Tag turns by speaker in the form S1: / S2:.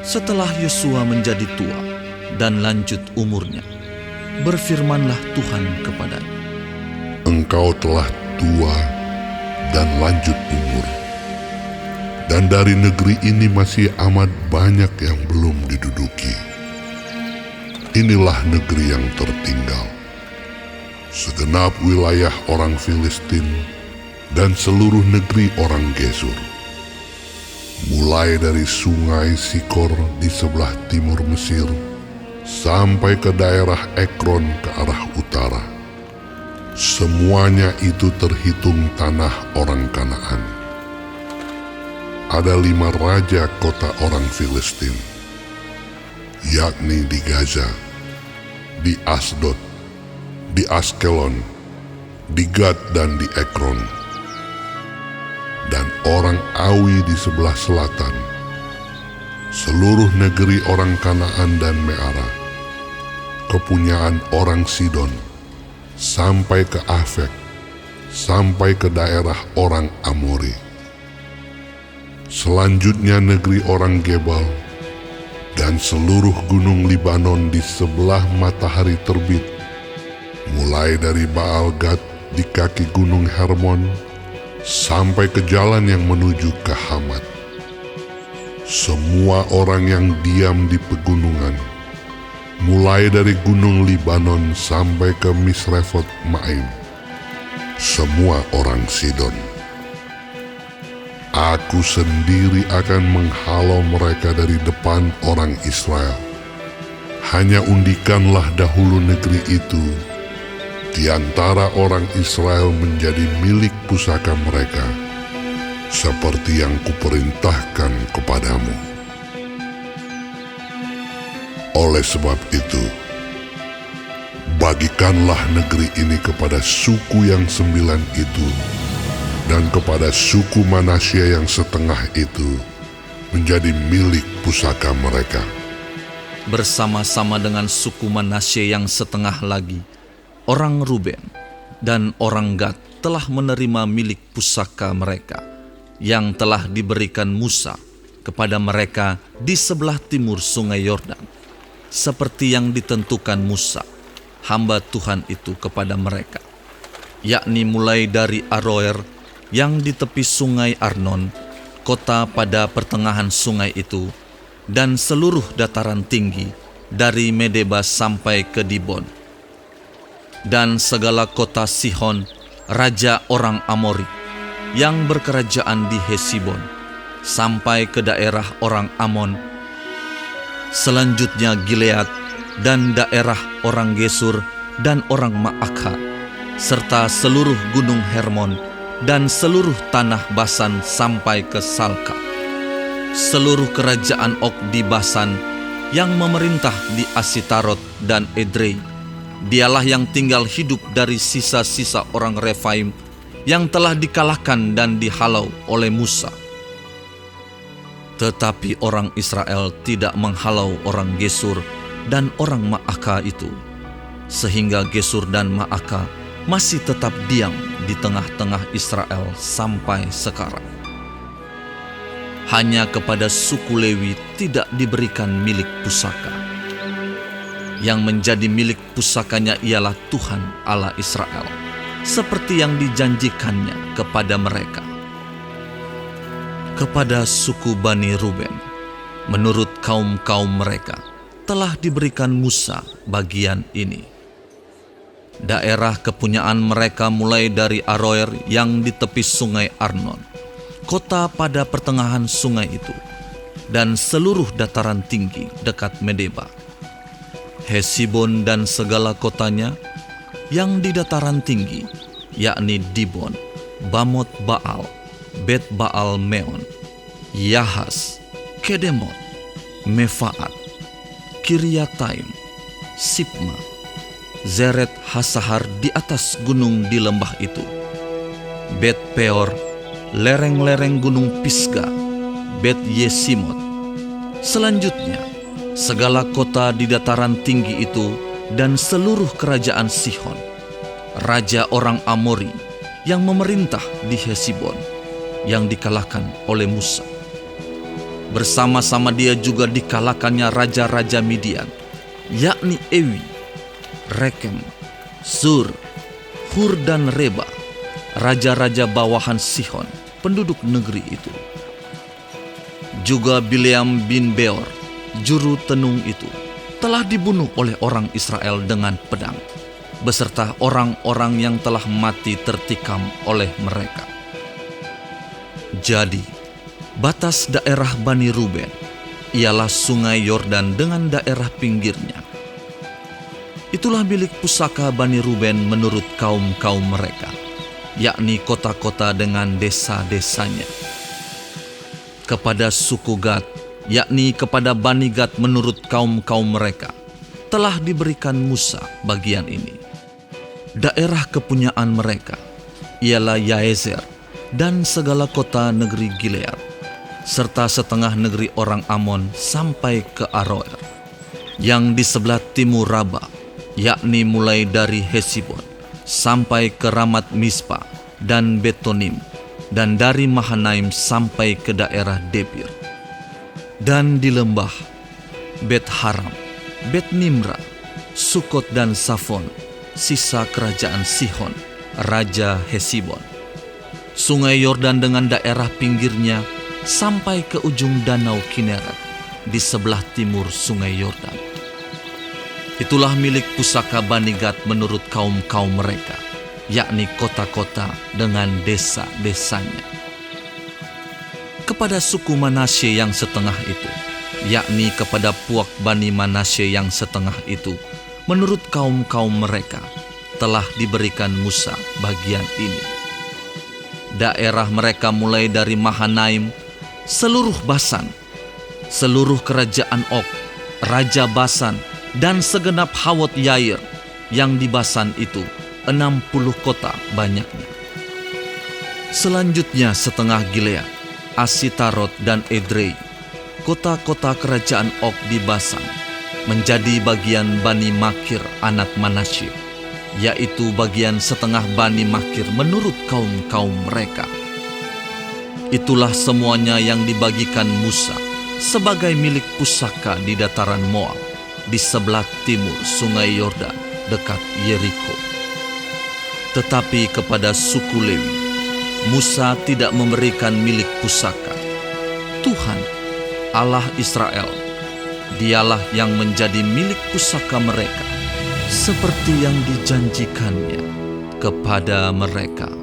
S1: Setelah Yosua menjadi tua dan lanjut umurnya, berfirmanlah Tuhan kepadanya,
S2: Engkau telah tua dan lanjut umur, dan dari negeri ini masih amat banyak yang belum diduduki. Inilah negeri yang tertinggal, segenap wilayah orang Filistin dan seluruh negeri orang Gesur, mulai dari sungai Sikor di sebelah timur Mesir sampai ke daerah Ekron ke arah utara. Semuanya itu terhitung tanah orang Kanaan. Ada 5 raja kota orang Filistin, yakni di Gaza, di Asdod, di Askelon, di Gad dan di Ekron. Dan orang Awi di sebelah selatan, seluruh negeri orang Kanaan dan Meara, kepunyaan orang Sidon, sampai ke Afek, sampai ke daerah orang Amori. Selanjutnya negeri orang Gebal, dan seluruh gunung Libanon di sebelah matahari terbit, mulai dari Baal Gad di kaki gunung Hermon, sampai ke jalan yang menuju ke Hamat. Semua orang yang diam di pegunungan, mulai dari gunung Libanon sampai ke Misrefot Maim, semua orang Sidon. Aku sendiri akan menghalau mereka dari depan orang Israel. Hanya undikanlah dahulu negeri itu di antara orang Israel menjadi milik pusaka mereka, seperti yang kuperintahkan kepadamu. Oleh sebab itu, bagikanlah negeri ini kepada suku yang 9 itu, dan kepada suku Manasya yang setengah itu menjadi milik pusaka mereka.
S1: bersama-sama dengan suku Manasye yang setengah lagi, orang Ruben dan orang Gad telah menerima milik pusaka mereka yang telah diberikan Musa kepada mereka di sebelah timur sungai Yordan, seperti yang ditentukan Musa, hamba Tuhan itu kepada mereka, yakni mulai dari Aroer yang di tepi sungai Arnon, kota pada pertengahan sungai itu, dan seluruh dataran tinggi dari Medeba sampai ke Dibon, dan segala kota Sihon, raja orang Amori, yang berkerajaan di Hesibon, sampai ke daerah orang Amon. Selanjutnya Gilead dan daerah orang Gesur dan orang Maakha, serta seluruh gunung Hermon dan seluruh tanah Basan sampai ke Salka. Seluruh kerajaan Og di Basan yang memerintah di Asitarot dan Edrei, dialah yang tinggal hidup dari sisa-sisa orang Refaim yang telah dikalahkan dan dihalau oleh Musa. Tetapi orang Israel tidak menghalau orang Gesur dan orang Maakha itu, sehingga Gesur dan Maakha masih tetap diam di tengah-tengah Israel sampai sekarang. Hanya kepada suku Lewi tidak diberikan milik pusaka. Yang menjadi milik pusakanya ialah Tuhan Allah Israel, seperti yang dijanjikannya kepada mereka. Kepada suku Bani Ruben, menurut kaum-kaum mereka, telah diberikan Musa bagian ini. Daerah kepunyaan mereka mulai dari Aroer yang di tepi sungai Arnon, kota pada pertengahan sungai itu, dan seluruh dataran tinggi dekat Medeba, Hesibon dan segala kotanya yang di dataran tinggi, yakni Dibon, Bamot Baal, Bet Baal Meon, Yahas, Kedemot, Mefaat, Kiryataim, Sipma, Zeret Hasahar di atas gunung di lembah itu, Bet Peor, lereng-lereng gunung Pisga, Bet Yesimot. Selanjutnya, segala kota di dataran tinggi itu dan seluruh kerajaan Sihon, raja orang Amori yang memerintah di Hesibon, yang dikalahkan oleh Musa. Bersama-sama dia juga dikalahkannya raja-raja Midian, yakni Ewi, Rekem, Sur, Hur dan Reba, raja-raja bawahan Sihon, penduduk negeri itu. Juga Bileam bin Beor, juru tenung itu, telah dibunuh oleh orang Israel dengan pedang, beserta orang-orang yang telah mati tertikam oleh mereka. Jadi, batas daerah Bani Ruben ialah sungai Yordan dengan daerah pinggirnya. Itulah milik pusaka Bani Ruben menurut kaum-kaum mereka, yakni kota-kota dengan desa-desanya. Kepada suku Gad, yakni kepada Bani Gad menurut kaum-kaum mereka, telah diberikan Musa bagian ini. Daerah kepunyaan mereka ialah Yaezer dan segala kota negeri Gilead, serta setengah negeri orang Amon sampai ke Aroer, yang di sebelah timur Raba, yakni mulai dari Hesibon sampai ke Ramat Mispa dan Betonim, dan dari Mahanaim sampai ke daerah Debir. Dan di lembah Bet Haram, Bet Nimra, Sukot dan Safon, sisa kerajaan Sihon, Raja Hesibon. Sungai Yordan dengan daerah pinggirnya sampai ke ujung danau Kineret di sebelah timur sungai Yordan. Itulah milik pusaka Bani Gad menurut kaum-kaum mereka, yakni kota-kota dengan desa-desanya. Kepada suku Manasye yang setengah itu, yakni kepada puak Bani Manasye yang setengah itu, menurut kaum-kaum mereka, telah diberikan Musa bagian ini. Daerah mereka mulai dari Mahanaim, seluruh Basan, seluruh kerajaan Og, Raja Basan, dan segenap Hawot Yair yang di Basan itu, 60 kota banyaknya. Selanjutnya setengah Gilead, Asitarot dan Edrei, kota-kota kerajaan Og di Basan, menjadi bagian Bani Makir anak Manasye, yaitu bagian setengah Bani Makir menurut kaum-kaum mereka. Itulah semuanya yang dibagikan Musa sebagai milik pusaka di dataran Moab, di sebelah timur sungai Yordan dekat Yeriko. Tetapi kepada suku Lewi, Musa tidak memberikan milik pusaka. Tuhan, Allah Israel, dialah yang menjadi milik pusaka mereka, seperti yang dijanjikannya kepada mereka.